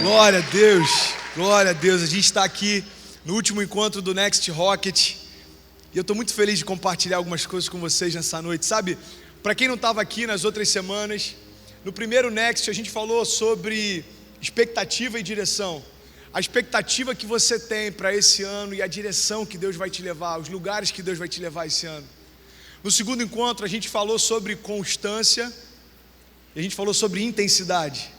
Glória a Deus, glória a Deus. A gente está aqui no último encontro do Next Rocket e eu estou muito feliz de compartilhar algumas coisas com vocês nessa noite. Sabe, para quem não estava aqui nas outras semanas, no primeiro Next a gente falou sobre expectativa e direção. A expectativa que você tem para esse ano e a direção que Deus vai te levar, os lugares que Deus vai te levar esse ano. No segundo encontro a gente falou sobre constância e a gente falou sobre intensidade.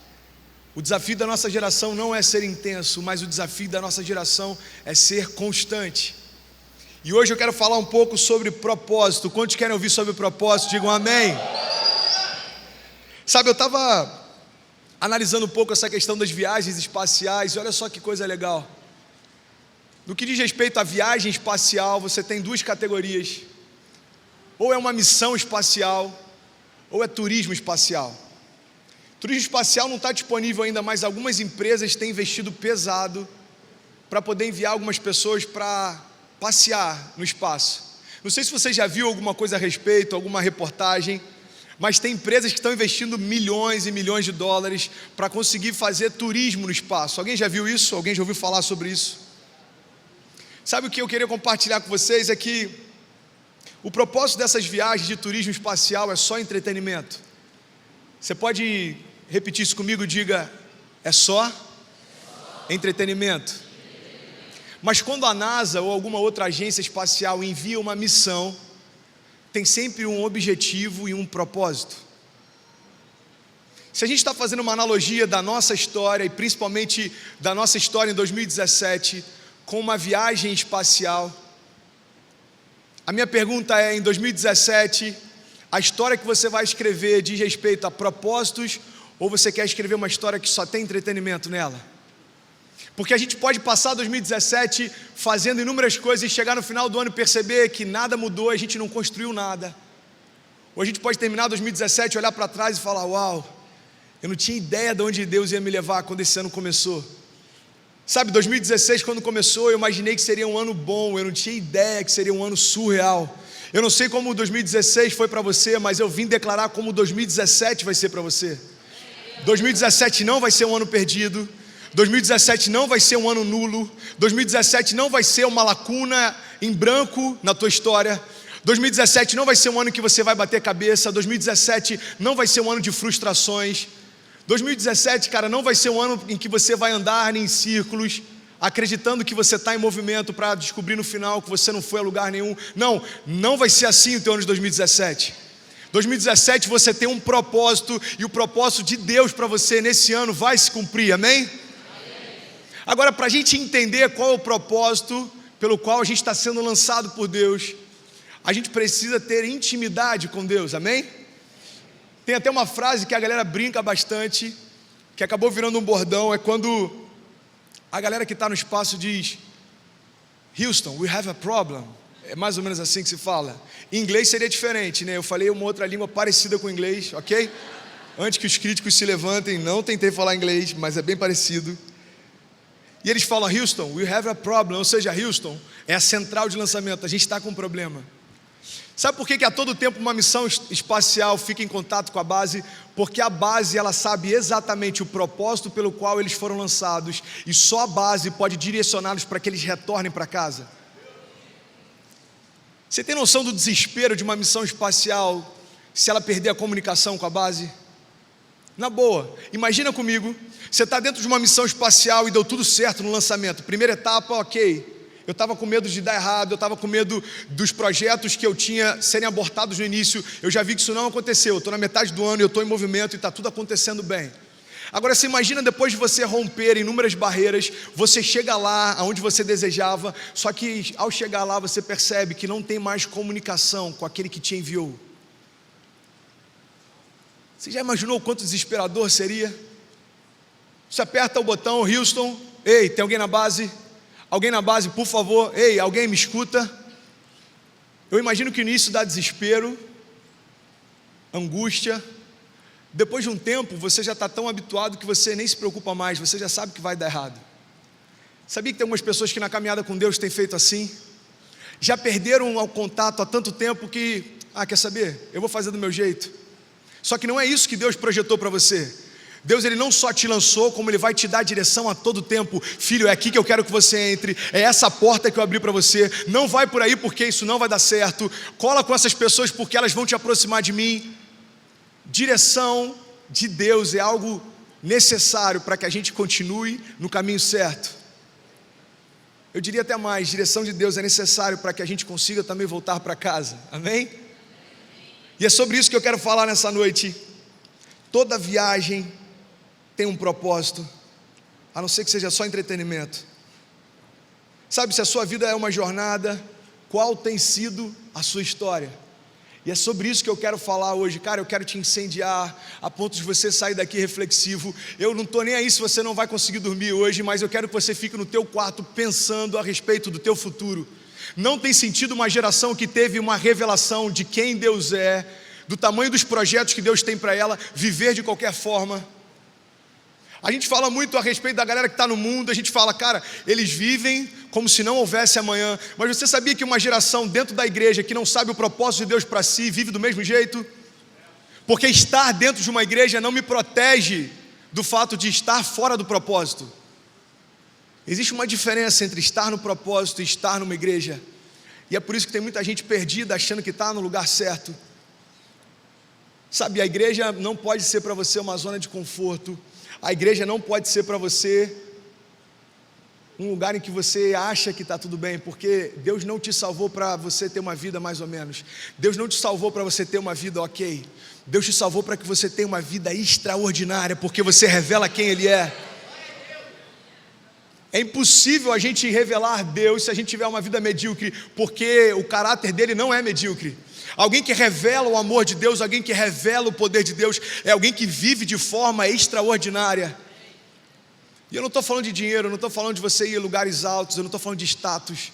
O desafio da nossa geração não é ser intenso, mas o desafio da nossa geração é ser constante. E hoje eu quero falar um pouco sobre propósito. Quantos querem ouvir sobre propósito? Digam amém. Sabe, eu estava analisando um pouco essa questão das viagens espaciais e olha só que coisa legal. No que diz respeito à viagem espacial, você tem duas categorias. Ou é uma missão espacial, ou é turismo espacial. Turismo espacial não está disponível ainda, mas algumas empresas têm investido pesado para poder enviar algumas pessoas para passear no espaço. Não sei se você já viu alguma coisa a respeito, alguma reportagem, mas tem empresas que estão investindo milhões e milhões de dólares para conseguir fazer turismo no espaço. Alguém já viu isso? Alguém já ouviu falar sobre isso? Sabe o que eu queria compartilhar com vocês? É que o propósito dessas viagens de turismo espacial é só entretenimento. Você pode repetir isso comigo? Diga, é só entretenimento. Mas quando a NASA ou alguma outra agência espacial envia uma missão, tem sempre um objetivo e um propósito. Se a gente está fazendo uma analogia da nossa história, e principalmente da nossa história em 2017, com uma viagem espacial, a minha pergunta é, em 2017, a história que você vai escrever diz respeito a propósitos ou você quer escrever uma história que só tem entretenimento nela? Porque a gente pode passar 2017 fazendo inúmeras coisas e chegar no final do ano e perceber que nada mudou, a gente não construiu nada. Ou a gente pode terminar 2017, olhar para trás e falar, uau, eu não tinha ideia de onde Deus ia me levar quando esse ano começou. Sabe, 2016 quando começou, eu imaginei que seria um ano bom, eu não tinha ideia que seria um ano surreal. Eu não sei como 2016 foi para você, mas eu vim declarar como 2017 vai ser para você. 2017 não vai ser um ano perdido, 2017 não vai ser um ano nulo, 2017 não vai ser uma lacuna em branco na tua história, 2017 não vai ser um ano que você vai bater cabeça, 2017 não vai ser um ano de frustrações, 2017, cara, não vai ser um ano em que você vai andar em círculos, acreditando que você está em movimento para descobrir no final que você não foi a lugar nenhum. Não, não vai ser assim o teu ano de 2017. 2017 você tem um propósito e o propósito de Deus para você nesse ano vai se cumprir, amém? Amém. Agora, para a gente entender qual é o propósito pelo qual a gente está sendo lançado por Deus, a gente precisa ter intimidade com Deus, amém? Tem até uma frase que a galera brinca bastante, que acabou virando um bordão, é quando a galera que está no espaço diz, Houston, we have a problem. É mais ou menos assim que se fala. Em inglês seria diferente, né? Eu falei uma outra língua parecida com o inglês, ok? Antes que os críticos se levantem, não tentei falar inglês, mas é bem parecido. E eles falam, Houston, we have a problem. Ou seja, Houston é a central de lançamento, a gente está com um problema. Sabe por que a todo tempo uma missão espacial fica em contato com a base? Porque a base, ela sabe exatamente o propósito pelo qual eles foram lançados e só a base pode direcioná-los para que eles retornem para casa. Você tem noção do desespero de uma missão espacial se ela perder a comunicação com a base? Na boa, imagina comigo, você está dentro de uma missão espacial e deu tudo certo no lançamento. Primeira etapa, ok. Eu estava com medo de dar errado, eu estava com medo dos projetos que eu tinha serem abortados no início. Eu já vi que isso não aconteceu, eu estou na metade do ano, eu estou em movimento e está tudo acontecendo bem. Agora você imagina depois de você romper inúmeras barreiras, você chega lá onde você desejava, só que ao chegar lá você percebe que não tem mais comunicação com aquele que te enviou. Você já imaginou o quanto desesperador seria? Você aperta o botão, Houston, ei, tem alguém na base? Alguém na base, por favor, ei, alguém me escuta? Eu imagino que o início dá desespero, angústia. Depois de um tempo, você já está tão habituado que você nem se preocupa mais, você já sabe que vai dar errado. Sabia que tem algumas pessoas que na caminhada com Deus têm feito assim? Já perderam o contato há tanto tempo que, quer saber? Eu vou fazer do meu jeito. Só que não é isso que Deus projetou para você. Deus, Ele não só te lançou, como Ele vai te dar direção a todo tempo. Filho, é aqui que eu quero que você entre, é essa porta que eu abri para você, não vai por aí porque isso não vai dar certo, cola com essas pessoas porque elas vão te aproximar de mim. Direção de Deus é algo necessário para que a gente continue no caminho certo. Eu diria até mais, direção de Deus é necessário para que a gente consiga também voltar para casa, amém? E é sobre isso que eu quero falar nessa noite. Toda viagem tem um propósito, a não ser que seja só entretenimento. Sabe, se a sua vida é uma jornada, qual tem sido a sua história? E é sobre isso que eu quero falar hoje. Cara, eu quero te incendiar a ponto de você sair daqui reflexivo. Eu não estou nem aí se você não vai conseguir dormir hoje, mas eu quero que você fique no teu quarto pensando a respeito do teu futuro. Não tem sentido uma geração que teve uma revelação de quem Deus é, do tamanho dos projetos que Deus tem para ela, viver de qualquer forma. A gente fala muito a respeito da galera que está no mundo, a gente fala, cara, eles vivem como se não houvesse amanhã. Mas você sabia que uma geração dentro da igreja que não sabe o propósito de Deus para si, vive do mesmo jeito? Porque estar dentro de uma igreja não me protege do fato de estar fora do propósito. Existe uma diferença entre estar no propósito e estar numa igreja. E é por isso que tem muita gente perdida, achando que está no lugar certo. Sabe, a igreja não pode ser para você uma zona de conforto. A igreja não pode ser para você um lugar em que você acha que está tudo bem, porque Deus não te salvou para você ter uma vida mais ou menos. Deus não te salvou para você ter uma vida ok. Deus te salvou para que você tenha uma vida extraordinária, porque você revela quem Ele é. É impossível a gente revelar Deus se a gente tiver uma vida medíocre, porque o caráter dele não é medíocre. Alguém que revela o amor de Deus, alguém que revela o poder de Deus, é alguém que vive de forma extraordinária. E eu não estou falando de dinheiro, eu não estou falando de você ir a lugares altos, eu não estou falando de status.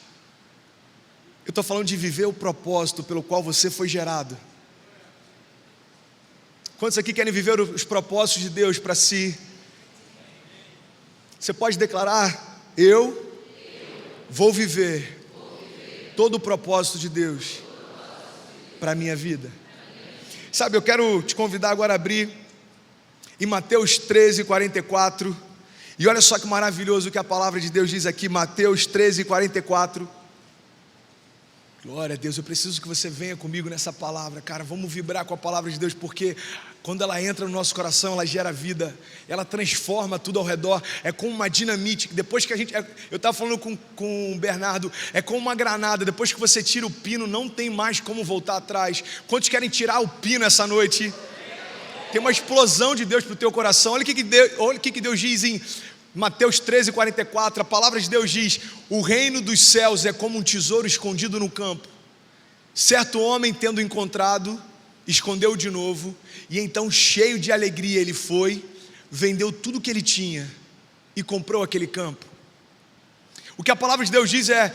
Eu estou falando de viver o propósito pelo qual você foi gerado. Quantos aqui querem viver os propósitos de Deus para si? Você pode declarar, eu vou viver todo o propósito de Deus para a minha vida. Sabe, eu quero te convidar agora a abrir em Mateus 13, 44, e olha só que maravilhoso o que a palavra de Deus diz aqui, Mateus 13, 44, glória a Deus, eu preciso que você venha comigo nessa palavra, cara, vamos vibrar com a palavra de Deus, porque quando ela entra no nosso coração, ela gera vida, ela transforma tudo ao redor, é como uma dinamite, que depois que a gente, eu estava falando com o Bernardo, é como uma granada, depois que você tira o pino, não tem mais como voltar atrás. Quantos querem tirar o pino essa noite? Tem uma explosão de Deus para o teu coração. Olha o que Deus diz em Mateus 13, 44, a palavra de Deus diz, o reino dos céus é como um tesouro escondido no campo, certo homem tendo encontrado, escondeu de novo, e então cheio de alegria ele foi, vendeu tudo que ele tinha e comprou aquele campo. O que a palavra de Deus diz é,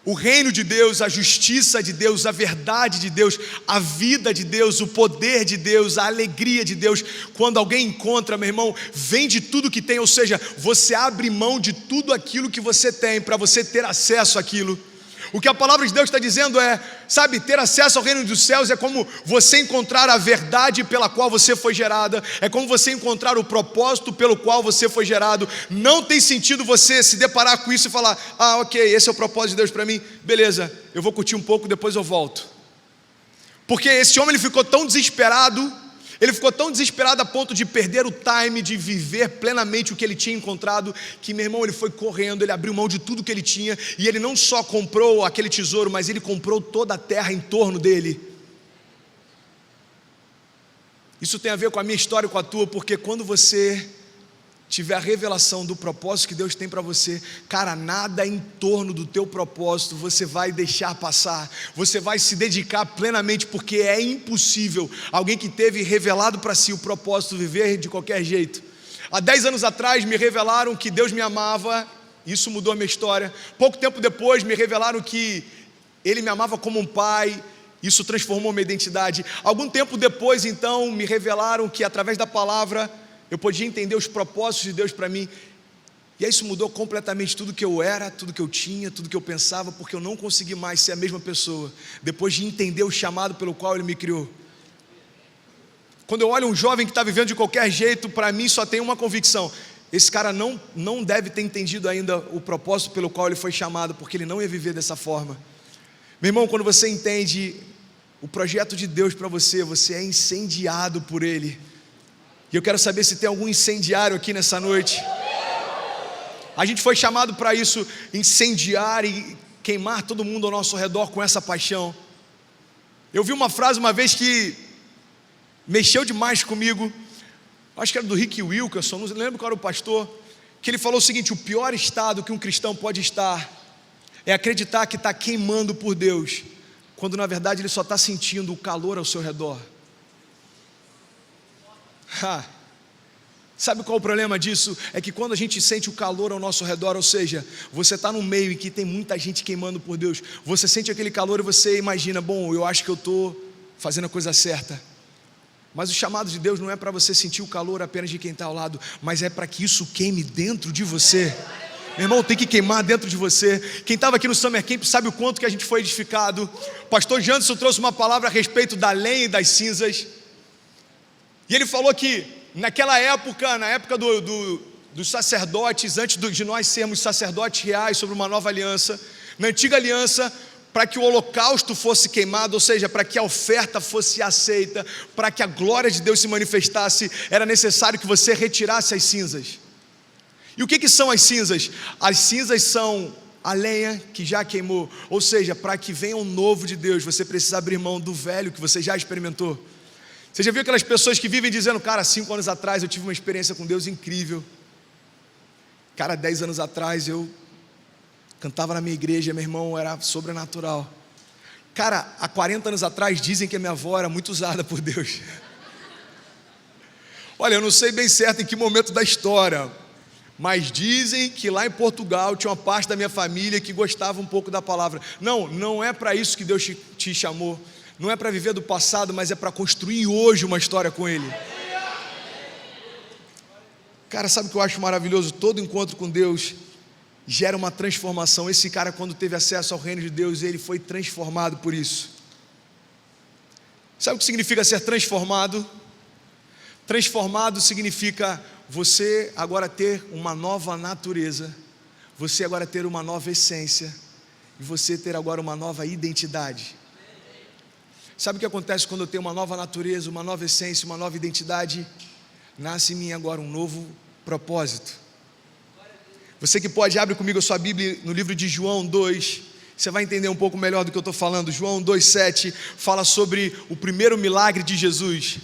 o reino de Deus, a justiça de Deus, a verdade de Deus, a vida de Deus, o poder de Deus, a alegria de Deus, quando alguém encontra, meu irmão, vende tudo que tem, ou seja, você abre mão de tudo aquilo que você tem, para você ter acesso àquilo. O que a palavra de Deus está dizendo é, sabe, ter acesso ao reino dos céus é como você encontrar a verdade pela qual você foi gerada, é como você encontrar o propósito pelo qual você foi gerado. Não tem sentido você se deparar com isso e falar, ah, ok, esse é o propósito de Deus para mim, beleza, eu vou curtir um pouco, depois eu volto. Porque esse homem ele ficou tão desesperado a ponto de perder o time, de viver plenamente o que ele tinha encontrado, que, meu irmão, ele foi correndo, ele abriu mão de tudo que ele tinha, e ele não só comprou aquele tesouro, mas ele comprou toda a terra em torno dele. Isso tem a ver com a minha história e com a tua, porque quando você tiver a revelação do propósito que Deus tem para você, cara, nada em torno do teu propósito você vai deixar passar, você vai se dedicar plenamente, porque é impossível alguém que teve revelado para si o propósito viver de qualquer jeito. Há 10 anos atrás me revelaram que Deus me amava, isso mudou a minha história. Pouco tempo depois me revelaram que Ele me amava como um pai, isso transformou minha identidade. Algum tempo depois então me revelaram que através da palavra eu podia entender os propósitos de Deus para mim, e aí isso mudou completamente tudo que eu era, tudo que eu tinha, tudo que eu pensava, porque eu não consegui mais ser a mesma pessoa, depois de entender o chamado pelo qual Ele me criou. Quando eu olho um jovem que está vivendo de qualquer jeito, para mim só tem uma convicção: esse cara não deve ter entendido ainda o propósito pelo qual ele foi chamado, porque ele não ia viver dessa forma. Meu irmão, quando você entende o projeto de Deus para você, você é incendiado por Ele. E eu quero saber se tem algum incendiário aqui nessa noite. A gente foi chamado para isso, incendiar e queimar todo mundo ao nosso redor com essa paixão. Eu vi uma frase uma vez que mexeu demais comigo, acho que era do Rick Wilkerson, não lembro qual era o pastor, que ele falou o seguinte: o pior estado que um cristão pode estar é acreditar que está queimando por Deus, quando na verdade ele só está sentindo o calor ao seu redor. Sabe qual é o problema disso? É que quando a gente sente o calor ao nosso redor, ou seja, você está no meio em que tem muita gente queimando por Deus, você sente aquele calor e você imagina: bom, eu acho que eu estou fazendo a coisa certa. Mas o chamado de Deus não é para você sentir o calor apenas de quem está ao lado, mas é para que isso queime dentro de você. Meu irmão, tem que queimar dentro de você. Quem estava aqui no Summer Camp sabe o quanto que a gente foi edificado. O pastor Janderson trouxe uma palavra a respeito da lenha e das cinzas. E ele falou que naquela época, na época dos sacerdotes, antes de nós sermos sacerdotes reais sobre uma nova aliança, na antiga aliança, para que o holocausto fosse queimado, ou seja, para que a oferta fosse aceita, para que a glória de Deus se manifestasse, era necessário que você retirasse as cinzas. E o que são as cinzas? As cinzas são a lenha que já queimou, ou seja, para que venha um novo de Deus, você precisa abrir mão do velho que você já experimentou. Você já viu aquelas pessoas que vivem dizendo: cara, 5 anos atrás eu tive uma experiência com Deus incrível. Cara, 10 anos atrás eu cantava na minha igreja, meu irmão, era sobrenatural. Cara, há 40 anos atrás dizem que a minha avó era muito usada por Deus. Olha, eu não sei bem certo em que momento da história, mas dizem que lá em Portugal tinha uma parte da minha família que gostava um pouco da palavra. Não é para isso que Deus te chamou. Não é para viver do passado, mas é para construir hoje uma história com Ele. Cara, sabe o que eu acho maravilhoso? Todo encontro com Deus gera uma transformação. Esse cara, quando teve acesso ao reino de Deus, ele foi transformado por isso. Sabe o que significa ser transformado? Transformado significa você agora ter uma nova natureza, você agora ter uma nova essência, e você ter agora uma nova identidade. Sabe o que acontece quando eu tenho uma nova natureza, uma nova essência, uma nova identidade? Nasce em mim agora um novo propósito. Você que pode, abre comigo a sua Bíblia no livro de João 2, você vai entender um pouco melhor do que eu estou falando. João 2,7 fala sobre o primeiro milagre de Jesus.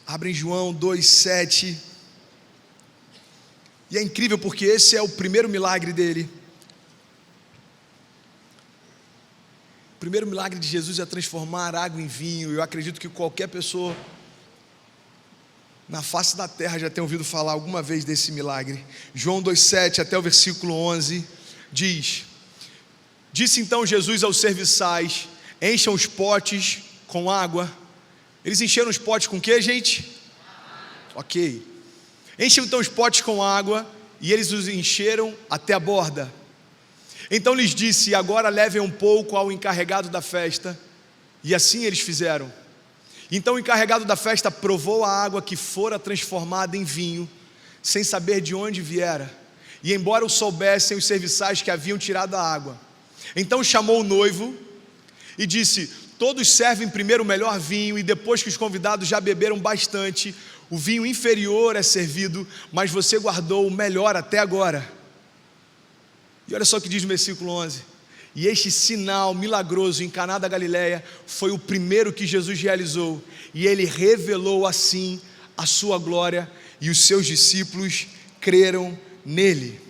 Abre em João 2,7. E é incrível porque esse é o primeiro milagre dele. O primeiro milagre de Jesus é transformar água em vinho. Eu acredito que qualquer pessoa na face da terra já tem ouvido falar alguma vez desse milagre. João 2,7 até o versículo 11 diz: disse então Jesus aos serviçais: encham os potes com água. Eles encheram os potes com o que, gente? Ok. Encham então os potes com água, e eles os encheram até a borda. Então lhes disse: agora levem um pouco ao encarregado da festa. E assim eles fizeram. Então o encarregado da festa provou a água que fora transformada em vinho, sem saber de onde viera. E embora o soubessem os serviçais que haviam tirado a água, então chamou o noivo e disse: todos servem primeiro o melhor vinho, e depois que os convidados já beberam bastante, o vinho inferior é servido, mas você guardou o melhor até agora. E olha só o que diz no versículo 11: e este sinal milagroso em Caná da Galileia foi o primeiro que Jesus realizou, e ele revelou assim a sua glória, e os seus discípulos creram nele.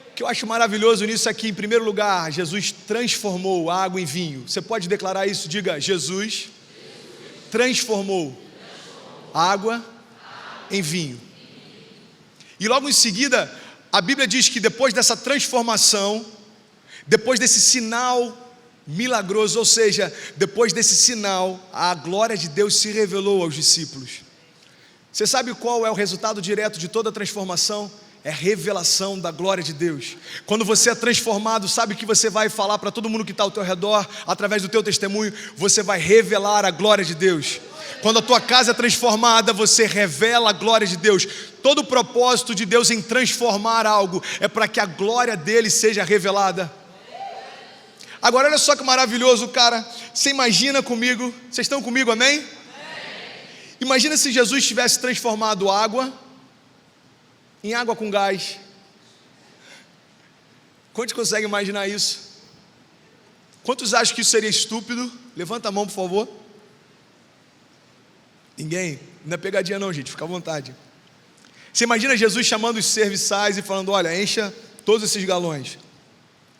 O que eu acho maravilhoso nisso aqui, em primeiro lugar, Jesus transformou a água em vinho. Você pode declarar isso? Diga: Jesus transformou a água em vinho. E logo em seguida, a Bíblia diz que depois dessa transformação, depois desse sinal milagroso, ou seja, depois desse sinal, a glória de Deus se revelou aos discípulos. Você sabe qual é o resultado direto de toda a transformação? é revelação da glória de Deus. Quando você é transformado, sabe que você vai falar para todo mundo que está ao teu redor, através do teu testemunho, você vai revelar a glória de Deus. Quando a tua casa é transformada, você revela a glória de Deus. Todo o propósito de Deus em transformar algo é para que a glória dele seja revelada. Agora olha só que maravilhoso, cara. Você imagina comigo, vocês estão comigo, amém? Imagina se Jesus tivesse transformado água em água com gás. Quantos conseguem imaginar isso? Quantos acham que isso seria estúpido? Levanta a mão, por favor. Ninguém? Não é pegadinha não, gente, fica à vontade. Você imagina Jesus chamando os serviçais e falando: olha, encha todos esses galões.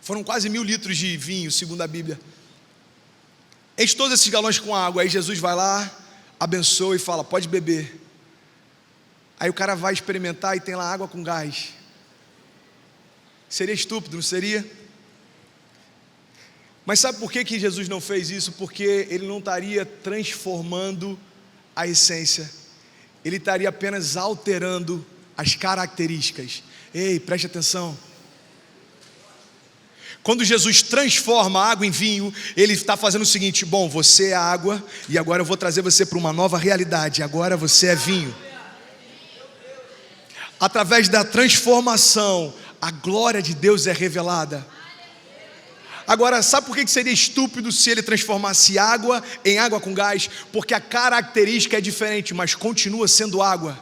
Foram quase 1.000 litros de vinho, segundo a Bíblia. Enche todos esses galões com água. Aí Jesus vai lá, abençoa e fala: pode beber. Aí o cara vai experimentar e tem lá água com gás. Seria estúpido, não seria? Mas sabe por que Jesus não fez isso? Porque ele não estaria transformando a essência, ele estaria apenas alterando as características. Ei, preste atenção. Quando Jesus transforma a água em vinho, ele está fazendo o seguinte: bom, você é água, e agora eu vou trazer você para uma nova realidade. Agora você é vinho. Através da transformação, a glória de Deus é revelada. Agora, sabe por que seria estúpido se ele transformasse água em água com gás? Porque a característica é diferente, mas continua sendo água.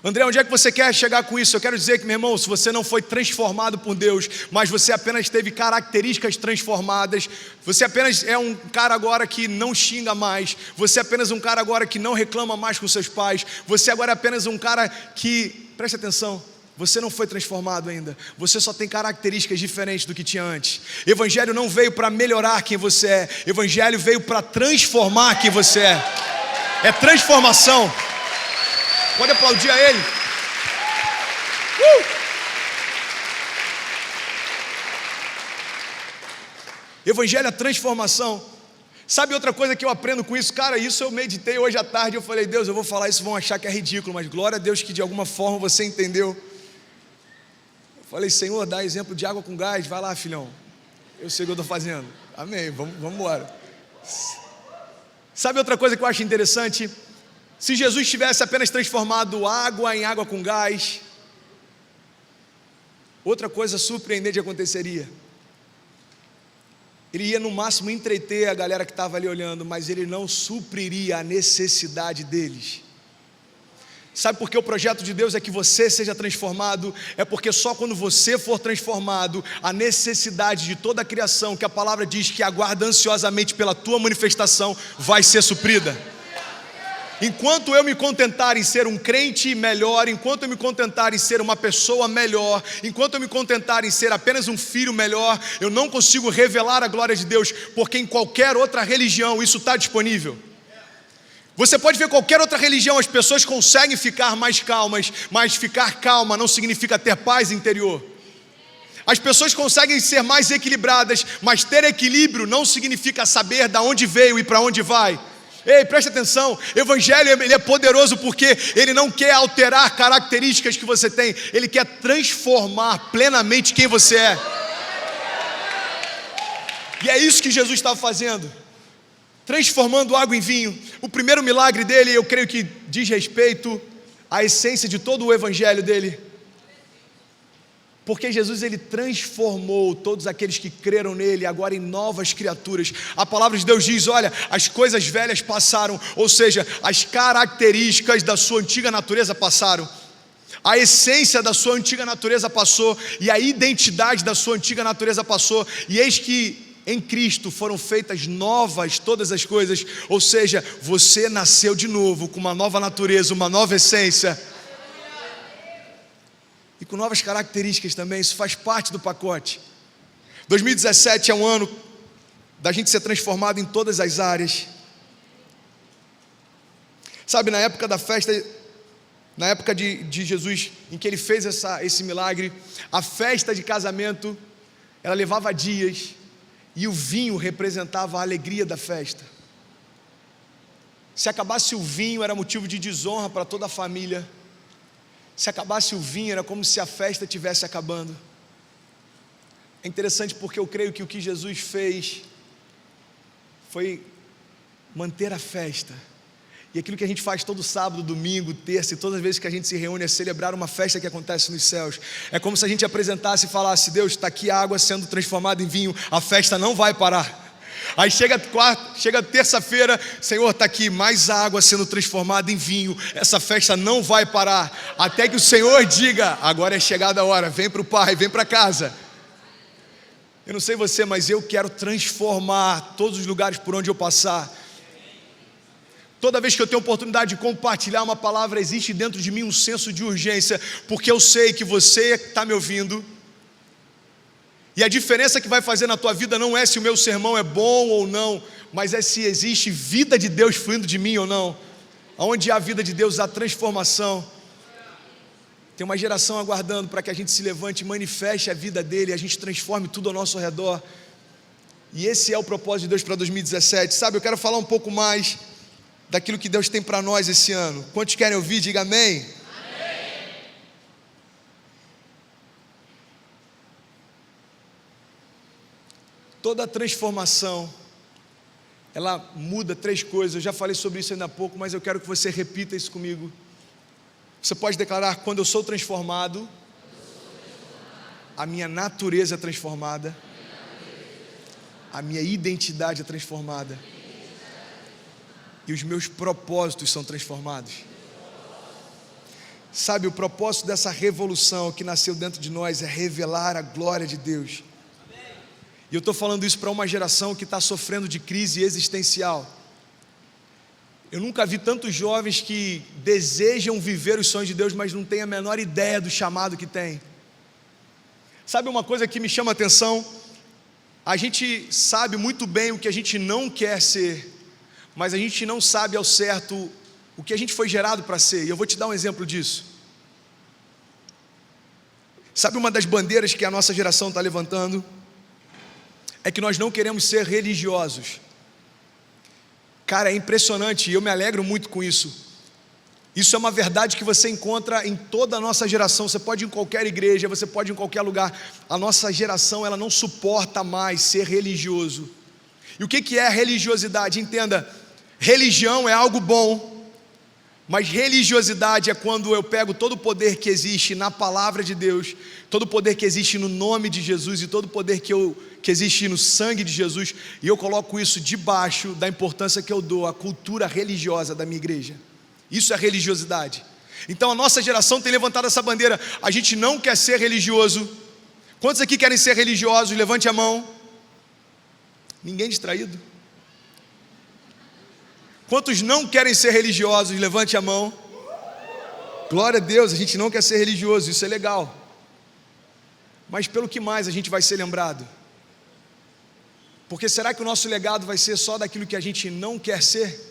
André, onde é que você quer chegar com isso? Eu quero dizer que, meu irmão, se você não foi transformado por Deus, mas você apenas teve características transformadas, você apenas é um cara agora que não xinga mais, você é apenas um cara agora que não reclama mais com seus pais, você agora é apenas um cara que, preste atenção, você não foi transformado ainda, você só tem características diferentes do que tinha antes. Evangelho não veio para melhorar quem você é, Evangelho veio para transformar quem você é. É transformação. Pode aplaudir a ele. Evangelho é transformação. Sabe outra coisa que eu aprendo com isso? Cara, isso eu meditei hoje à tarde. Eu falei: Deus, eu vou falar isso, vão achar que é ridículo, mas glória a Deus que de alguma forma você entendeu. Eu falei: Senhor, dá exemplo de água com gás. Vai lá, filhão, eu sei o que eu estou fazendo. Amém, vamos embora. Sabe outra coisa que eu acho interessante? Se Jesus tivesse apenas transformado água em água com gás, outra coisa surpreendente aconteceria. Ele ia no máximo entreter a galera que estava ali olhando, mas ele não supriria a necessidade deles. Sabe por que o projeto de Deus é que você seja transformado? É porque só quando você for transformado, a necessidade de toda a criação, que a palavra diz que aguarda ansiosamente pela tua manifestação, vai ser suprida. Enquanto eu me contentar em ser um crente melhor, enquanto eu me contentar em ser uma pessoa melhor, enquanto eu me contentar em ser apenas um filho melhor, eu não consigo revelar a glória de Deus, porque em qualquer outra religião isso está disponível. Você pode ver qualquer outra religião, as pessoas conseguem ficar mais calmas, mas ficar calma não significa ter paz interior. As pessoas conseguem ser mais equilibradas, mas ter equilíbrio não significa saber de onde veio e para onde vai. Ei, preste atenção, Evangelho ele é poderoso porque ele não quer alterar características que você tem, ele quer transformar plenamente quem você é. E é isso que Jesus estava fazendo, transformando água em vinho. O primeiro milagre dele, eu creio que diz respeito à essência de todo o Evangelho dele. Porque Jesus ele transformou todos aqueles que creram nele agora em novas criaturas. A palavra de Deus diz: olha, as coisas velhas passaram, ou seja, as características da sua antiga natureza passaram. A essência da sua antiga natureza passou e a identidade da sua antiga natureza passou. E eis que em Cristo foram feitas novas todas as coisas, ou seja, você nasceu de novo com uma nova natureza, uma nova essência. E com novas características também, isso faz parte do pacote. 2017 é um ano da gente ser transformado em todas as áreas. Sabe, na época da festa, na época de Jesus, em que ele fez esse milagre, a festa de casamento, ela levava dias, e o vinho representava a alegria da festa. Se acabasse o vinho, era motivo de desonra para toda a família. Se acabasse o vinho, era como se a festa estivesse acabando. É interessante porque eu creio que o que Jesus fez foi manter a festa. E aquilo que a gente faz todo sábado, domingo, terça e todas as vezes que a gente se reúne é celebrar uma festa que acontece nos céus. É como se a gente apresentasse e falasse: Deus, está aqui a água sendo transformada em vinho, a festa não vai parar. Aí chega terça-feira, Senhor, está aqui mais água sendo transformada em vinho, essa festa não vai parar, até que o Senhor diga: agora é chegada a hora, vem para o Pai, vem para casa. Eu não sei você, mas eu quero transformar todos os lugares por onde eu passar. Toda vez que eu tenho oportunidade de compartilhar uma palavra, existe dentro de mim um senso de urgência, porque eu sei que você está me ouvindo, e a diferença que vai fazer na tua vida não é se o meu sermão é bom ou não, mas é se existe vida de Deus fluindo de mim ou não. Onde há vida de Deus, há transformação. Tem uma geração aguardando para que a gente se levante e manifeste a vida dele, e a gente transforme tudo ao nosso redor. E esse é o propósito de Deus para 2017. Sabe, eu quero falar um pouco mais daquilo que Deus tem para nós esse ano. Quantos querem ouvir? Diga amém. Amém. Toda transformação, ela muda três coisas. Eu já falei sobre isso ainda há pouco, mas eu quero que você repita isso comigo. Você pode declarar: quando eu sou transformado, a minha natureza é transformada, a minha identidade é transformada, e os meus propósitos são transformados. Sabe, o propósito dessa revolução que nasceu dentro de nós é revelar a glória de Deus. E eu estou falando isso para uma geração que está sofrendo de crise existencial. Eu nunca vi tantos jovens que desejam viver os sonhos de Deus, mas não têm a menor ideia do chamado que tem. Sabe uma coisa que me chama a atenção? A gente sabe muito bem o que a gente não quer ser, mas a gente não sabe ao certo o que a gente foi gerado para ser. E eu vou te dar um exemplo disso. Sabe uma das bandeiras que a nossa geração está levantando? É que nós não queremos ser religiosos. Cara, é impressionante, e eu me alegro muito com isso. Isso é uma verdade que você encontra em toda a nossa geração. Você pode ir em qualquer igreja, você pode ir em qualquer lugar. A nossa geração, ela não suporta mais ser religioso. E o que é religiosidade? Entenda, religião é algo bom, mas religiosidade é quando eu pego todo o poder que existe na palavra de Deus, todo o poder que existe no nome de Jesus e todo o poder que existe no sangue de Jesus, e eu coloco isso debaixo da importância que eu dou à cultura religiosa da minha igreja. Isso é religiosidade. Então a nossa geração tem levantado essa bandeira: a gente não quer ser religioso. Quantos aqui querem ser religiosos? Levante a mão. Ninguém distraído? Quantos não querem ser religiosos? Levante a mão. Glória a Deus, a gente não quer ser religioso, isso é legal. Mas pelo que mais a gente vai ser lembrado? Porque será que o nosso legado vai ser só daquilo que a gente não quer ser?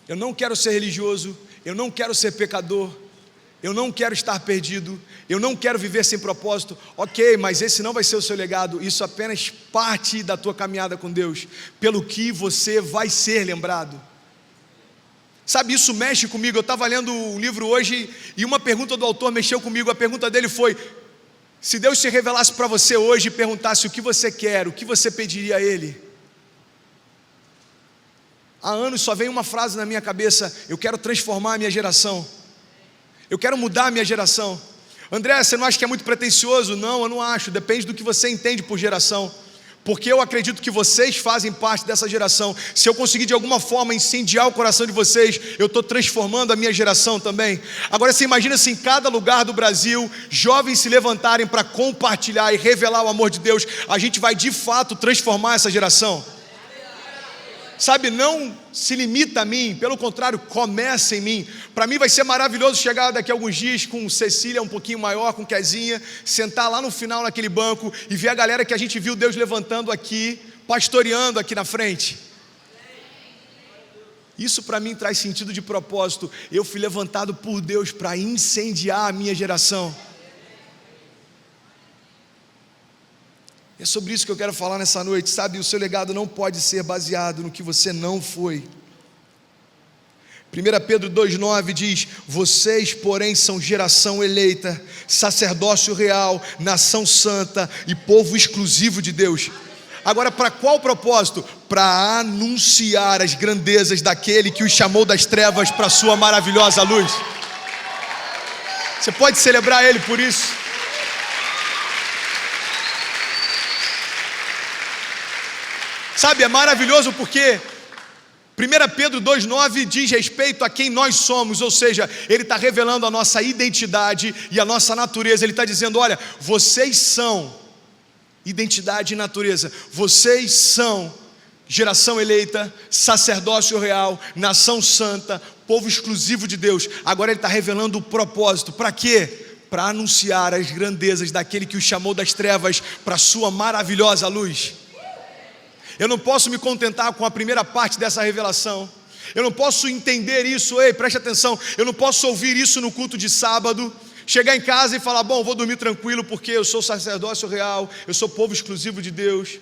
Eu não quero ser religioso, eu não quero ser pecador, eu não quero estar perdido, eu não quero viver sem propósito. Ok, mas esse não vai ser o seu legado, isso é apenas parte da tua caminhada com Deus, pelo que você vai ser lembrado. Sabe, isso mexe comigo. Eu estava lendo um livro hoje e uma pergunta do autor mexeu comigo. A pergunta dele foi: se Deus se revelasse para você hoje e perguntasse o que você quer, o que você pediria a Ele? Há anos só vem uma frase na minha cabeça: eu quero transformar a minha geração, eu quero mudar a minha geração. André, você não acha que é muito pretensioso? Não, eu não acho, depende do que você entende por geração, porque eu acredito que vocês fazem parte dessa geração. Se eu conseguir de alguma forma incendiar o coração de vocês, eu estou transformando a minha geração também. Agora você imagina se em cada lugar do Brasil jovens se levantarem para compartilhar e revelar o amor de Deus, a gente vai de fato transformar essa geração. Sabe, não se limita a mim, pelo contrário, começa em mim. Para mim vai ser maravilhoso chegar daqui a alguns dias com Cecília um pouquinho maior, com Kezinha, sentar lá no final naquele banco e ver a galera que a gente viu Deus levantando aqui, pastoreando aqui na frente. Isso para mim traz sentido de propósito. Eu fui levantado por Deus para incendiar a minha geração. É sobre isso que eu quero falar nessa noite. Sabe, o seu legado não pode ser baseado no que você não foi. 1 Pedro 2,9 diz: vocês, porém, são geração eleita, sacerdócio real, nação santa e povo exclusivo de Deus. Agora, para qual propósito? Para anunciar as grandezas daquele que os chamou das trevas para a sua maravilhosa luz. Você pode celebrar Ele por isso. Sabe, é maravilhoso porque 1 Pedro 2,9 diz respeito a quem nós somos, ou seja, ele está revelando a nossa identidade e a nossa natureza. Ele está dizendo: olha, vocês são identidade e natureza, vocês são geração eleita, sacerdócio real, nação santa, povo exclusivo de Deus. Agora ele está revelando o propósito. Para quê? Para anunciar as grandezas daquele que os chamou das trevas para a sua maravilhosa luz. Eu não posso me contentar com a primeira parte dessa revelação. Eu não posso entender isso, ei, preste atenção. Eu não posso ouvir isso no culto de sábado, chegar em casa e falar: bom, vou dormir tranquilo porque eu sou sacerdócio real, eu sou povo exclusivo de Deus,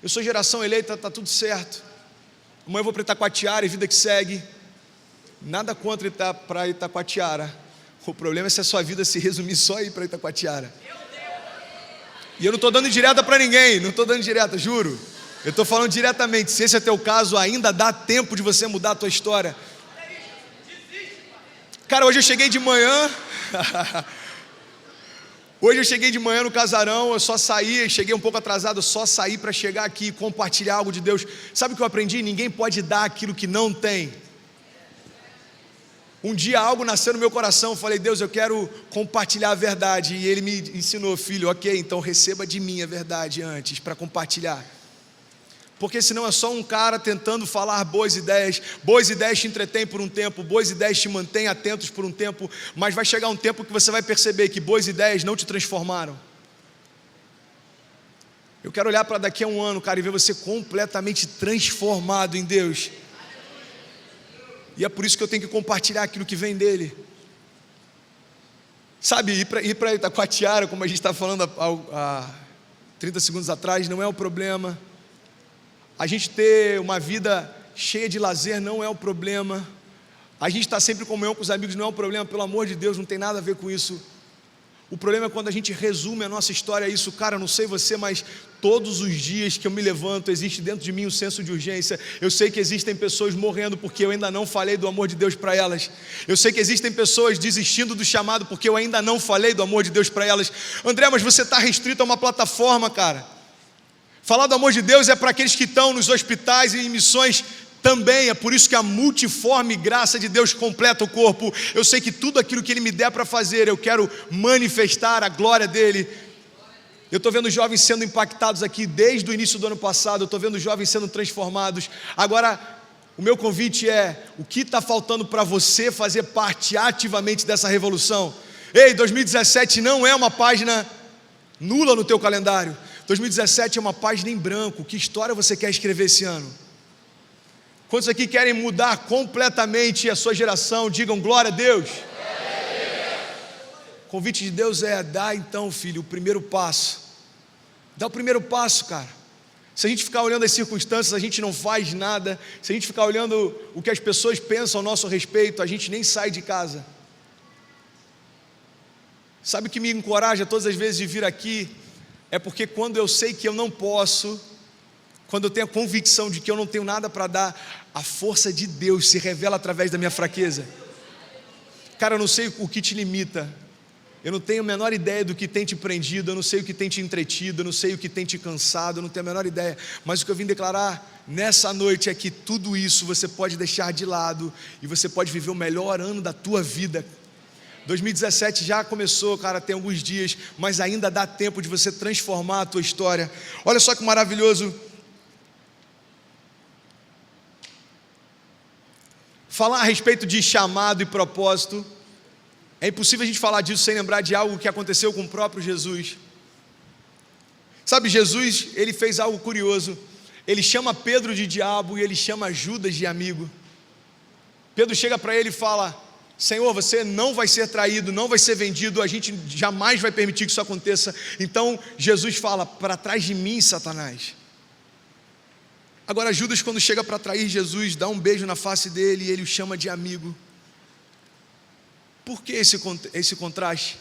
eu sou geração eleita, está tudo certo. Amanhã eu vou para Itacoatiara e vida que segue. Nada contra para Itacoatiara. O problema é se a sua vida se resumir só a ir para Itacoatiara. E eu não estou dando indireta para ninguém, não estou dando indireta, juro. Eu estou falando diretamente. Se esse é teu caso, ainda dá tempo de você mudar a tua história. Cara, hoje eu cheguei de manhã. Hoje eu cheguei de manhã no casarão. Eu só saí, cheguei um pouco atrasado. Eu só saí para chegar aqui e compartilhar algo de Deus. Sabe o que eu aprendi? Ninguém pode dar aquilo que não tem. Um dia algo nasceu no meu coração. Eu falei: Deus, eu quero compartilhar a verdade. E Ele me ensinou: filho, ok, então receba de mim a verdade antes para compartilhar. Porque senão é só um cara tentando falar boas ideias. Boas ideias te entretêm por um tempo, boas ideias te mantêm atentos por um tempo, mas vai chegar um tempo que você vai perceber que boas ideias não te transformaram. Eu quero olhar para daqui a um ano, cara, e ver você completamente transformado em Deus. E é por isso que eu tenho que compartilhar aquilo que vem dele. Sabe, ir para Itacoatiara, como a gente está falando há 30 segundos atrás, não é o problema. A gente ter uma vida cheia de lazer não é o problema. A gente estar sempre em comunhão com os amigos não é o problema. Pelo amor de Deus, não tem nada a ver com isso. O problema é quando a gente resume a nossa história a isso. Cara, eu não sei você, mas todos os dias que eu me levanto, existe dentro de mim um senso de urgência. Eu sei que existem pessoas morrendo porque eu ainda não falei do amor de Deus para elas. Eu sei que existem pessoas desistindo do chamado porque eu ainda não falei do amor de Deus para elas. André, mas você está restrito a uma plataforma, cara. Falar do amor de Deus é para aqueles que estão nos hospitais e em missões também. É por isso que a multiforme graça de Deus completa o corpo. Eu sei que tudo aquilo que Ele me der para fazer, eu quero manifestar a glória dEle. Eu estou vendo jovens sendo impactados aqui desde o início do ano passado. Eu estou vendo jovens sendo transformados. Agora, o meu convite é: o que está faltando para você fazer parte ativamente dessa revolução? Ei, 2017 não é uma página nula no teu calendário. 2017 é uma página em branco. Que história você quer escrever esse ano? Quantos aqui querem mudar completamente a sua geração? Digam glória a Deus. O convite de Deus é: dá então, filho, o primeiro passo. Dá o primeiro passo, cara. Se a gente ficar olhando as circunstâncias, a gente não faz nada. Se a gente ficar olhando o que as pessoas pensam ao nosso respeito, a gente nem sai de casa. Sabe o que me encoraja todas as vezes de vir aqui? É porque quando eu sei que eu não posso, quando eu tenho a convicção de que eu não tenho nada para dar, a força de Deus se revela através da minha fraqueza. Cara, eu não sei o que te limita, eu não tenho a menor ideia do que tem te prendido, eu não sei o que tem te entretido, eu não sei o que tem te cansado, eu não tenho a menor ideia, mas o que eu vim declarar nessa noite é que tudo isso você pode deixar de lado e você pode viver o melhor ano da tua vida. 2017 já começou, cara, tem alguns dias, mas ainda dá tempo de você transformar a tua história. Olha só que maravilhoso. Falar a respeito de chamado e propósito, é impossível a gente falar disso sem lembrar de algo que aconteceu com o próprio Jesus. Sabe, Jesus, ele fez algo curioso. Ele chama Pedro de diabo e ele chama Judas de amigo. Pedro chega para ele e fala: Senhor, você não vai ser traído, não vai ser vendido, a gente jamais vai permitir que isso aconteça. Então Jesus fala: para trás de mim, Satanás. Agora Judas, quando chega para trair Jesus, dá um beijo na face dele e ele o chama de amigo. Por que esse contraste?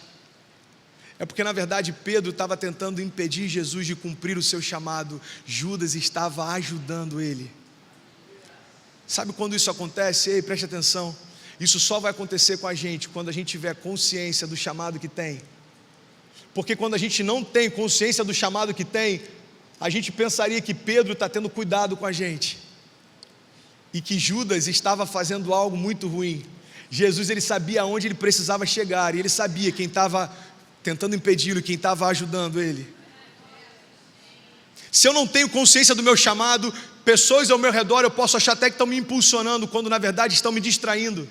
É porque na verdade Pedro estava tentando impedir Jesus de cumprir o seu chamado. Judas estava ajudando ele. Sabe quando isso acontece? Ei, preste atenção. Isso só vai acontecer com a gente quando a gente tiver consciência do chamado que tem. Porque quando a gente não tem consciência do chamado que tem, a gente pensaria que Pedro está tendo cuidado com a gente e que Judas estava fazendo algo muito ruim. Jesus, ele sabia aonde ele precisava chegar e ele sabia quem estava tentando impedi-lo, quem estava ajudando ele. Se eu não tenho consciência do meu chamado, pessoas ao meu redor eu posso achar até que estão me impulsionando, quando na verdade estão me distraindo.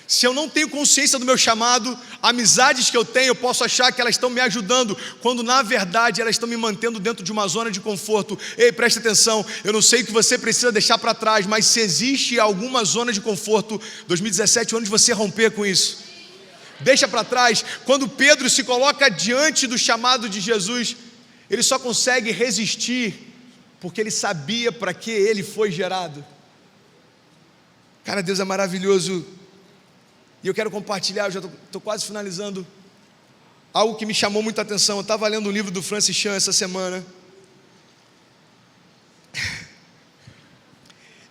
Se eu não tenho consciência do meu chamado, amizades que eu tenho, eu posso achar que elas estão me ajudando, quando na verdade elas estão me mantendo dentro de uma zona de conforto. Ei, preste atenção, eu não sei o que você precisa deixar para trás, mas se existe alguma zona de conforto, 2017 é o ano de você romper com isso. Deixa para trás. Quando Pedro se coloca diante do chamado de Jesus, ele só consegue resistir porque ele sabia para que ele foi gerado. Cara, Deus é maravilhoso. E eu quero compartilhar, eu já estou quase finalizando, algo que me chamou muita atenção. Eu estava lendo um livro do Francis Chan essa semana,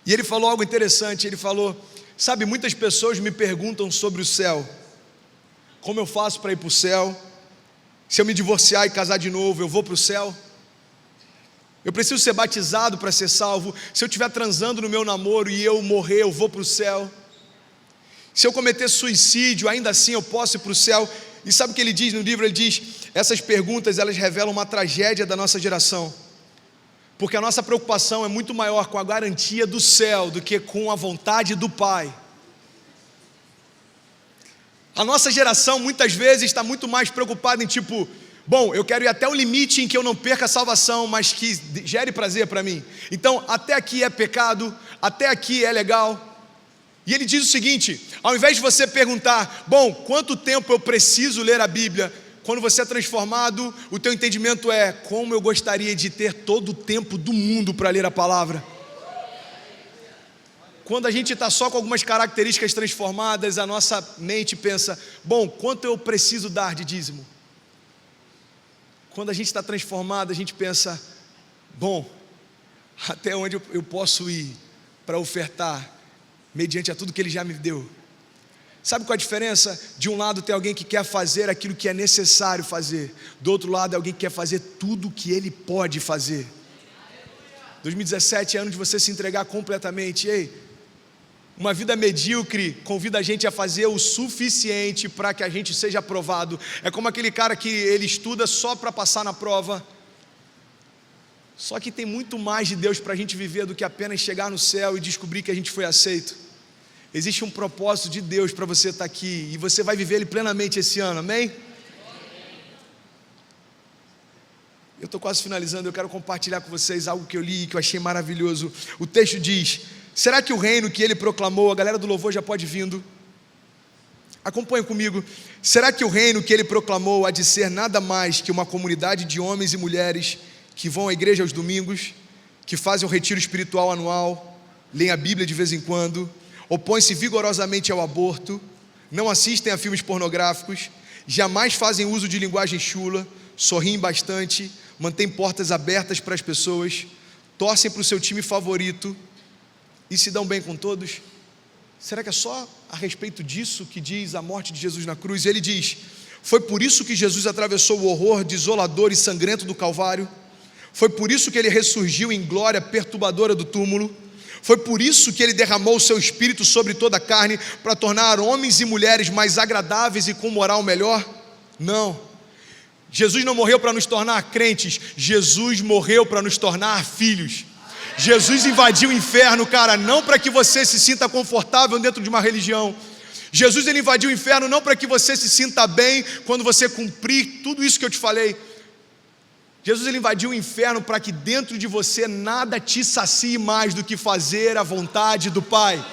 e ele falou algo interessante. Ele falou: sabe, muitas pessoas me perguntam sobre o céu, como eu faço para ir para o céu? Se eu me divorciar e casar de novo, eu vou para o céu? Eu preciso ser batizado para ser salvo? Se eu estiver transando no meu namoro e eu morrer, eu vou para o céu? Se eu cometer suicídio, ainda assim eu posso ir para o céu? E sabe o que ele diz no livro? Ele diz: essas perguntas, elas revelam uma tragédia da nossa geração, porque a nossa preocupação é muito maior com a garantia do céu do que com a vontade do Pai. A nossa geração muitas vezes está muito mais preocupada em tipo: bom, eu quero ir até o limite em que eu não perca a salvação, mas que gere prazer para mim. Então, até aqui é pecado, até aqui é legal. E ele diz o seguinte: ao invés de você perguntar, bom, quanto tempo eu preciso ler a Bíblia? Quando você é transformado, o teu entendimento é: como eu gostaria de ter todo o tempo do mundo para ler a palavra. Quando a gente está só com algumas características transformadas, a nossa mente pensa: bom, quanto eu preciso dar de dízimo? Quando a gente está transformado, a gente pensa: bom, até onde eu posso ir para ofertar, mediante a tudo que Ele já me deu? Sabe qual a diferença? De um lado tem alguém que quer fazer aquilo que é necessário fazer, do outro lado é alguém que quer fazer tudo o que ele pode fazer. 2017 é ano de você se entregar completamente. Ei, uma vida medíocre convida a gente a fazer o suficiente para que a gente seja aprovado. É como aquele cara que ele estuda só para passar na prova. Só que tem muito mais de Deus para a gente viver do que apenas chegar no céu e descobrir que a gente foi aceito. Existe um propósito de Deus para você estar aqui, e você vai viver ele plenamente esse ano, amém? Eu estou quase finalizando, eu quero compartilhar com vocês algo que eu li e que eu achei maravilhoso. O texto diz: será que o reino que ele proclamou, a galera do louvor já pode vindo, acompanha comigo. Será que o reino que ele proclamou há de ser nada mais que uma comunidade de homens e mulheres que vão à igreja aos domingos, que fazem o retiro espiritual anual, leem a Bíblia de vez em quando, opõem-se vigorosamente ao aborto, não assistem a filmes pornográficos, jamais fazem uso de linguagem chula, sorriem bastante, mantêm portas abertas para as pessoas, torcem para o seu time favorito e se dão bem com todos? Será que é só a respeito disso que diz a morte de Jesus na cruz? Ele diz: foi por isso que Jesus atravessou o horror desolador e sangrento do Calvário. Foi por isso que ele ressurgiu em glória perturbadora do túmulo. Foi por isso que ele derramou o seu espírito sobre toda a carne, para tornar homens e mulheres mais agradáveis e com moral melhor? Não. Jesus não morreu para nos tornar crentes, Jesus morreu para nos tornar filhos. Jesus invadiu o inferno, cara, não para que você se sinta confortável dentro de uma religião. Jesus, ele invadiu o inferno não para que você se sinta bem quando você cumprir tudo isso que eu te falei. Jesus, ele invadiu o inferno para que dentro de você nada te sacie mais do que fazer a vontade do Pai.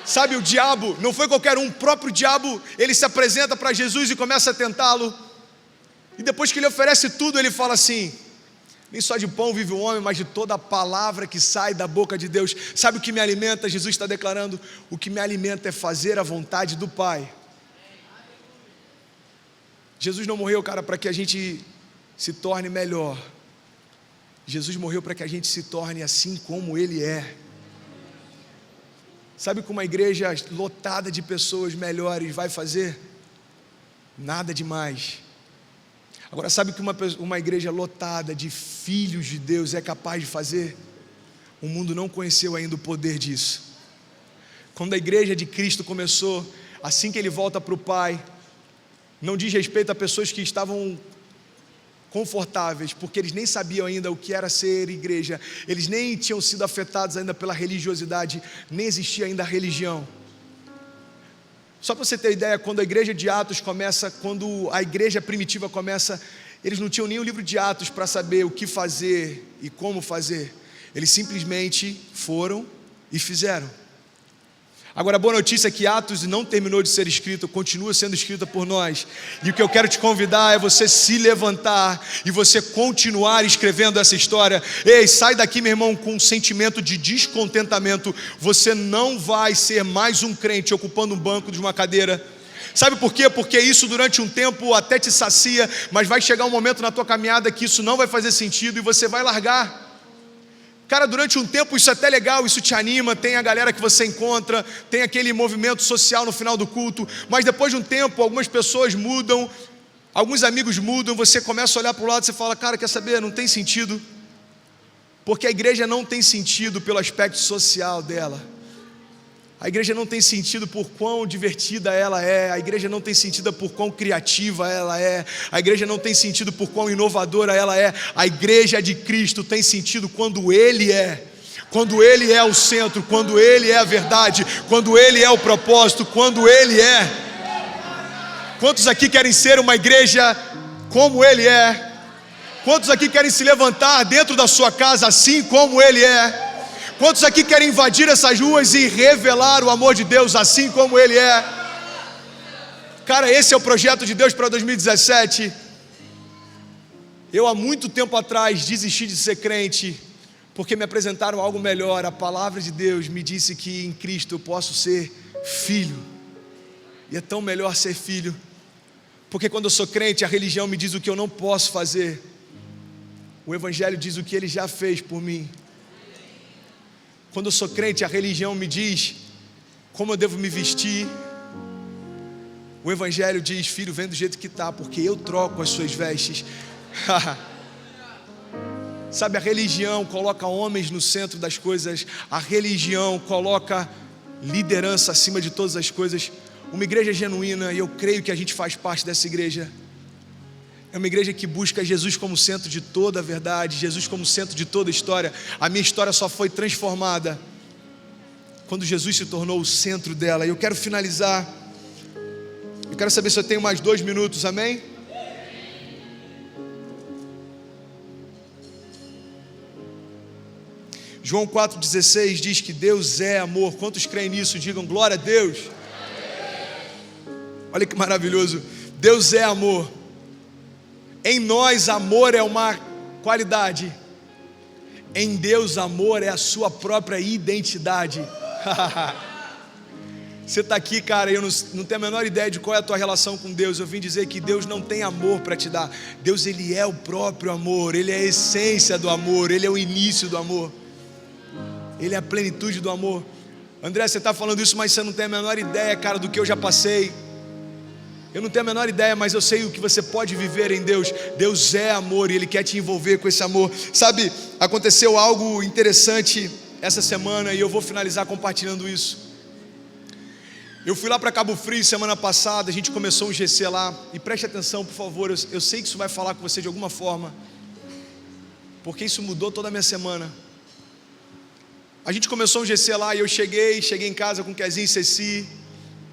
Sabe, o diabo não foi qualquer um, o próprio diabo, ele se apresenta para Jesus e começa a tentá-lo. E depois que ele oferece tudo, ele fala assim: Nem só de pão vive o homem, mas de toda a palavra que sai da boca de Deus. Sabe o que me alimenta? Jesus está declarando: o que me alimenta é fazer a vontade do Pai. Jesus não morreu, cara, para que a gente se torne melhor. Jesus morreu para que a gente se torne assim como Ele é. Sabe o que uma igreja lotada de pessoas melhores vai fazer? Nada demais. Agora, sabe o que uma igreja lotada de filhos de Deus é capaz de fazer? O mundo não conheceu ainda o poder disso. Quando a igreja de Cristo começou, assim que Ele volta para o Pai, não diz respeito a pessoas que estavam confortáveis, porque eles nem sabiam ainda o que era ser igreja, eles nem tinham sido afetados ainda pela religiosidade, nem existia ainda a religião. Só para você ter ideia, quando a igreja de Atos começa, quando a igreja primitiva começa, eles não tinham nem o livro de Atos para saber o que fazer e como fazer, eles simplesmente foram e fizeram. Agora, a boa notícia é que Atos não terminou de ser escrito, continua sendo escrita por nós. E o que eu quero te convidar é você se levantar e você continuar escrevendo essa história. Ei, sai daqui, meu irmão, com um sentimento de descontentamento. Você não vai ser mais um crente ocupando um banco de uma cadeira. Sabe por quê? Porque isso durante um tempo até te sacia, mas vai chegar um momento na tua caminhada que isso não vai fazer sentido e você vai largar. Cara, durante um tempo isso é até legal, isso te anima, tem a galera que você encontra, tem aquele movimento social no final do culto, mas depois de um tempo, algumas pessoas mudam, alguns amigos mudam, você começa a olhar para o lado e você fala: cara, quer saber, não tem sentido, porque a igreja não tem sentido pelo aspecto social dela, a igreja não tem sentido por quão divertida ela é, a igreja não tem sentido por quão criativa ela é, a igreja não tem sentido por quão inovadora ela é. A igreja de Cristo tem sentido quando Ele é o centro, quando Ele é a verdade, quando Ele é o propósito, quando Ele é. Quantos aqui querem ser uma igreja como Ele é? Quantos aqui querem se levantar dentro da sua casa assim como Ele é? Quantos aqui querem invadir essas ruas e revelar o amor de Deus assim como Ele é? Cara, esse é o projeto de Deus para 2017. Eu há muito tempo atrás desisti de ser crente, porque me apresentaram algo melhor. A palavra de Deus me disse que em Cristo eu posso ser filho. E é tão melhor ser filho, porque quando eu sou crente, a religião me diz o que eu não posso fazer. O Evangelho diz o que Ele já fez por mim. Quando eu sou crente, a religião me diz como eu devo me vestir. O Evangelho diz: filho, vem do jeito que está, porque eu troco as suas vestes. Sabe, a religião coloca homens no centro das coisas, a religião coloca liderança acima de todas as coisas. Uma igreja genuína, e eu creio que a gente faz parte dessa igreja, é uma igreja que busca Jesus como centro de toda a verdade, Jesus como centro de toda a história. A minha história só foi transformada quando Jesus se tornou o centro dela. E eu quero finalizar, eu quero saber se eu tenho mais 2 minutos, amém? João 4,16 diz que Deus é amor. Quantos creem nisso? Digam glória a Deus. Olha que maravilhoso, Deus é amor. Em nós amor é uma qualidade, em Deus amor é a sua própria identidade. Você está aqui, cara, eu não tenho a menor ideia de qual é a tua relação com Deus. Eu vim dizer que Deus não tem amor para te dar. Deus, Ele é o próprio amor, Ele é a essência do amor, Ele é o início do amor, Ele é a plenitude do amor. André, você está falando isso, mas você não tem a menor ideia, cara, do que eu já passei. Eu não tenho a menor ideia, mas eu sei o que você pode viver em Deus. Deus é amor e Ele quer te envolver com esse amor. Sabe, aconteceu algo interessante essa semana e eu vou finalizar compartilhando isso. Eu fui lá para Cabo Frio semana passada, a gente começou um GC lá. E preste atenção, por favor, eu sei que isso vai falar com você de alguma forma, porque isso mudou toda a minha semana. A gente começou um GC lá e eu cheguei em casa com Kezinho e Ceci.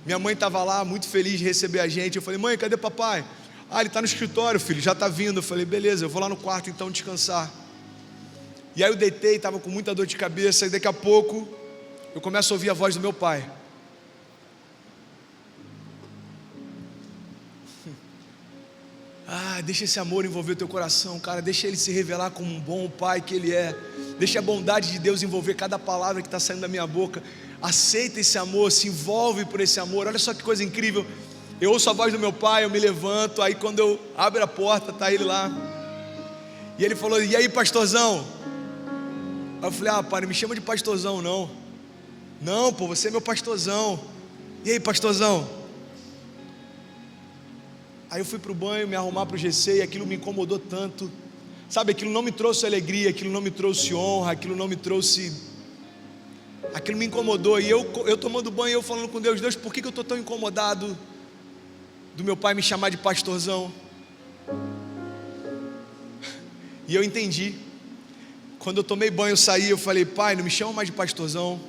Minha mãe estava lá, muito feliz de receber a gente. Eu falei: mãe, cadê papai? Ah, ele está no escritório, filho, já está vindo. Eu falei: beleza, eu vou lá no quarto então descansar. E aí eu deitei, estava com muita dor de cabeça. E daqui a pouco eu começo a ouvir a voz do meu pai. Deixa esse amor envolver o teu coração, cara. Deixa ele se revelar como um bom pai que ele é. Deixa a bondade de Deus envolver cada palavra que está saindo da minha boca. Aceita esse amor, se envolve por esse amor. Olha só que coisa incrível. Eu ouço a voz do meu pai, eu me levanto. Aí quando eu abro a porta, está ele lá. E ele falou: e aí, pastorzão? Aí eu falei: pai, não me chama de pastorzão não. Não, pô, você é meu pastorzão. E aí, pastorzão? Aí eu fui para o banho, me arrumar para o GC, e aquilo me incomodou tanto. Sabe, aquilo não me trouxe alegria, aquilo não me trouxe honra, aquilo não me trouxe... Aquilo me incomodou. E eu tomando banho, eu falando com Deus: Deus, por que eu estou tão incomodado do meu pai me chamar de pastorzão? E eu entendi. Quando eu tomei banho, eu saí, eu falei: pai, não me chama mais de pastorzão.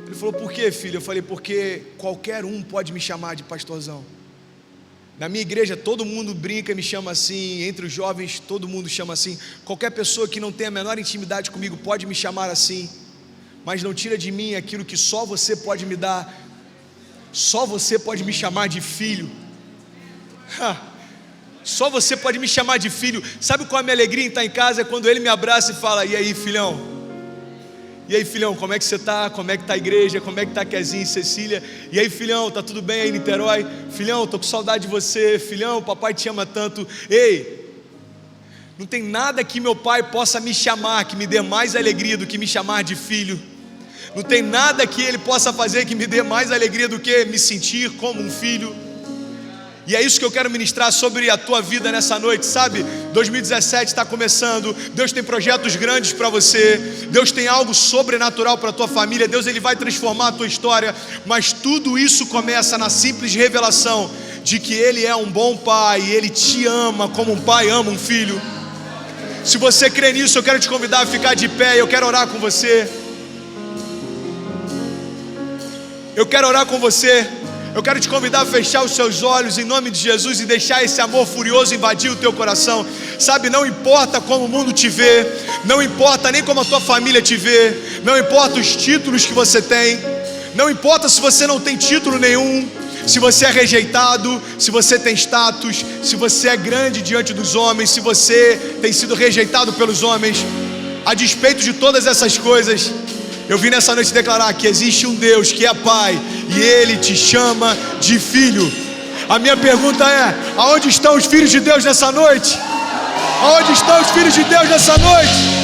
Ele falou: por quê, filho? Eu falei: porque qualquer um pode me chamar de pastorzão. Na minha igreja todo mundo brinca e me chama assim. Entre os jovens todo mundo chama assim. Qualquer pessoa que não tenha a menor intimidade comigo pode me chamar assim. Mas não tira de mim aquilo que só você pode me dar. Só você pode me chamar de filho. Só você pode me chamar de filho. Sabe qual é a minha alegria em estar em casa? É quando ele me abraça e fala: e aí, filhão? E aí, filhão, como é que você está? Como é que está a igreja? Como é que está a Kezinha e Cecília? E aí, filhão, tá tudo bem aí em Niterói? Filhão, tô com saudade de você. Filhão, papai te ama tanto. Ei, não tem nada que meu pai possa me chamar que me dê mais alegria do que me chamar de filho. Não tem nada que ele possa fazer que me dê mais alegria do que me sentir como um filho. E é isso que eu quero ministrar sobre a tua vida nessa noite, sabe? 2017 está começando. Deus tem projetos grandes para você. Deus tem algo sobrenatural para a tua família. Deus, Ele vai transformar a tua história. Mas tudo isso começa na simples revelação de que Ele é um bom pai e Ele te ama como um pai ama um filho. Se você crê nisso, eu quero te convidar a ficar de pé. Eu quero orar com você. Eu quero orar com você. Eu quero te convidar a fechar os seus olhos em nome de Jesus e deixar esse amor furioso invadir o teu coração. Sabe, não importa como o mundo te vê, não importa nem como a tua família te vê, não importa os títulos que você tem, não importa se você não tem título nenhum, se você é rejeitado, se você tem status, se você é grande diante dos homens, se você tem sido rejeitado pelos homens. A despeito de todas essas coisas, eu vim nessa noite declarar que existe um Deus que é Pai e Ele te chama de filho. A minha pergunta é: aonde estão os filhos de Deus nessa noite? Aonde estão os filhos de Deus nessa noite?